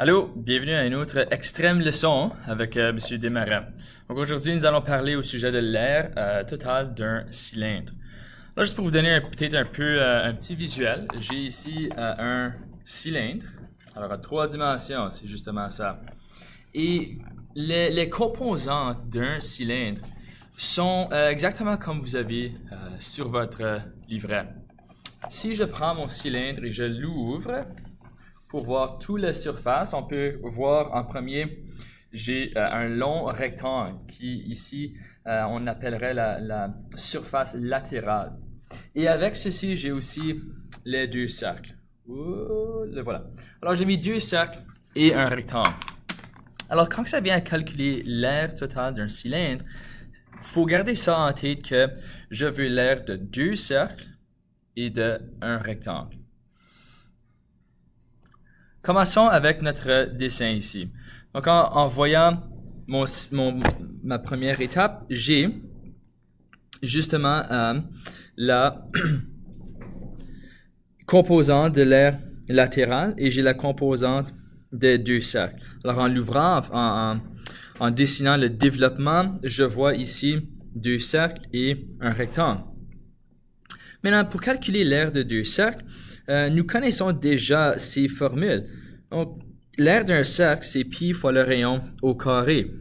Allô, bienvenue à une autre extrême leçon avec Monsieur Desmarins. Donc aujourd'hui, nous allons parler au sujet de l'aire totale d'un cylindre. Là, juste pour vous donner peut-être un peu un petit visuel, j'ai ici un cylindre. Alors à 3 dimensions, c'est justement ça. Et les composantes d'un cylindre sont exactement comme vous avez sur votre livret. Si je prends mon cylindre et je l'ouvre, pour voir toute la surface, on peut voir en premier, j'ai un long rectangle qui ici, on appellerait la surface latérale. Et avec ceci, j'ai aussi les deux cercles. Le voilà. Alors, j'ai mis deux cercles et un rectangle. Alors, quand ça vient à calculer l'aire totale d'un cylindre, il faut garder ça en tête que je veux l'aire de deux cercles et d'un rectangle. Commençons avec notre dessin ici. Donc, en voyant ma première étape, j'ai justement la composante de l'aire latérale et j'ai la composante des deux cercles. Alors, en l'ouvrant, en dessinant le développement, je vois ici deux cercles et un rectangle. Maintenant, pour calculer l'aire de deux cercles, nous connaissons déjà ces formules. Donc, l'aire d'un cercle, c'est pi fois le rayon au carré.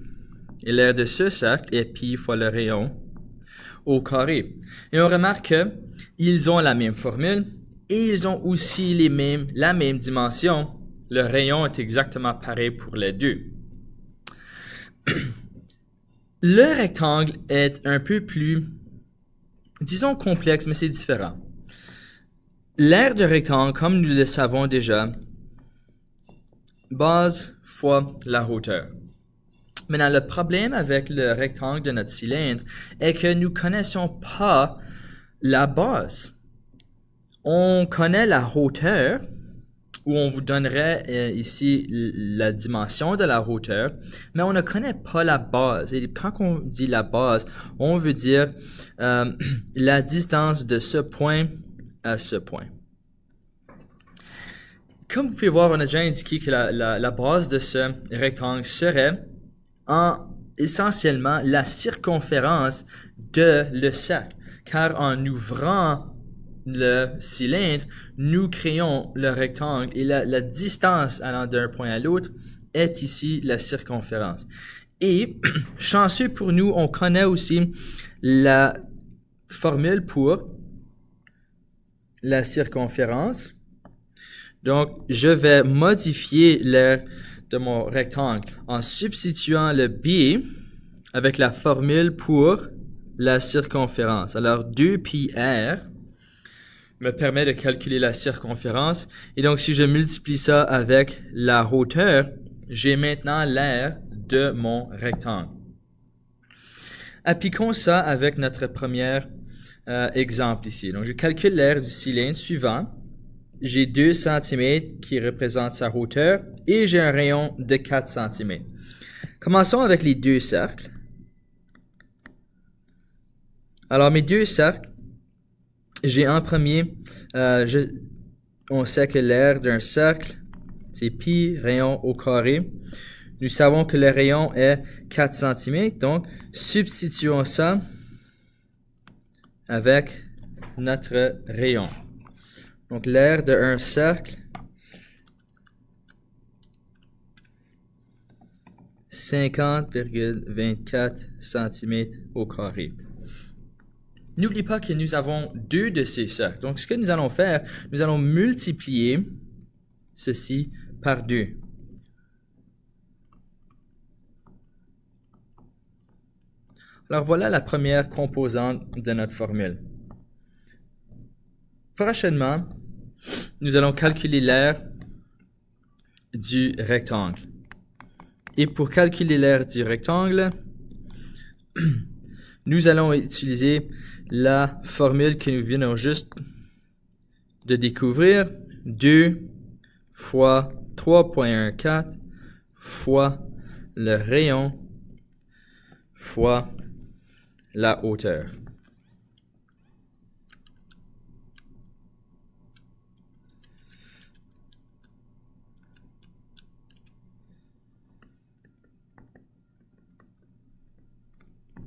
Et l'aire de ce cercle est pi fois le rayon au carré. Et on remarque qu'ils ont la même formule et ils ont aussi la même dimension. Le rayon est exactement pareil pour les deux. Le rectangle est un peu plus, disons, complexe, mais c'est différent. L'aire de rectangle, comme nous le savons déjà, base fois la hauteur. Maintenant, le problème avec le rectangle de notre cylindre est que nous ne connaissons pas la base. On connaît la hauteur, où on vous donnerait ici la dimension de la hauteur, mais on ne connaît pas la base. Et quand on dit la base, on veut dire la distance de ce point à ce point. Comme vous pouvez voir, on a déjà indiqué que la base de ce rectangle serait essentiellement la circonférence de le cercle. Car en ouvrant le cylindre, nous créons le rectangle et la distance allant d'un point à l'autre est ici la circonférence. Et, chanceux pour nous, on connaît aussi la formule pour la circonférence. Donc, je vais modifier l'aire de mon rectangle en substituant le b avec la formule pour la circonférence. Alors, 2πr me permet de calculer la circonférence. Et donc, si je multiplie ça avec la hauteur, j'ai maintenant l'aire de mon rectangle. Appliquons ça avec notre premier exemple ici. Donc, je calcule l'aire du cylindre suivant. J'ai 2 cm qui représentent sa hauteur et j'ai un rayon de 4 cm. Commençons avec les deux cercles. Alors, mes deux cercles, j'ai en premier, on sait que l'aire d'un cercle, c'est pi rayon au carré. Nous savons que le rayon est 4 cm, donc substituons ça avec notre rayon. Donc, l'aire d'un cercle, 50,24 cm au carré. N'oubliez pas que nous avons deux de ces cercles. Donc, ce que nous allons faire, nous allons multiplier ceci par 2. Alors, voilà la première composante de notre formule. Prochainement, nous allons calculer l'aire du rectangle. Et pour calculer l'aire du rectangle, nous allons utiliser la formule que nous venons juste de découvrir, 2 fois 3,14 fois le rayon fois la hauteur.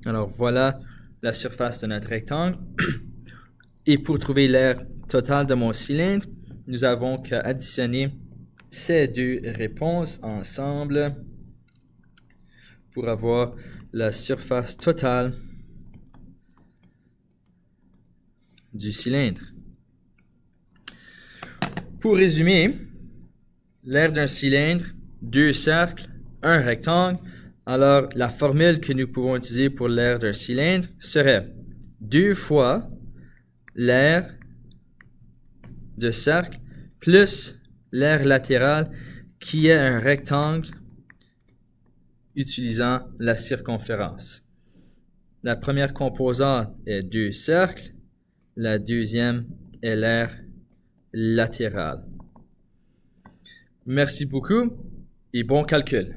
Alors voilà la surface de notre rectangle. Et pour trouver l'aire totale de mon cylindre, nous avons qu'à additionner ces deux réponses ensemble pour avoir la surface totale du cylindre. Pour résumer, l'aire d'un cylindre, deux cercles, un rectangle. Alors, la formule que nous pouvons utiliser pour l'aire d'un cylindre serait 2 fois l'aire de cercle plus l'aire latérale qui est un rectangle utilisant la circonférence. La première composante est 2 cercles, la deuxième est l'aire latérale. Merci beaucoup et bon calcul.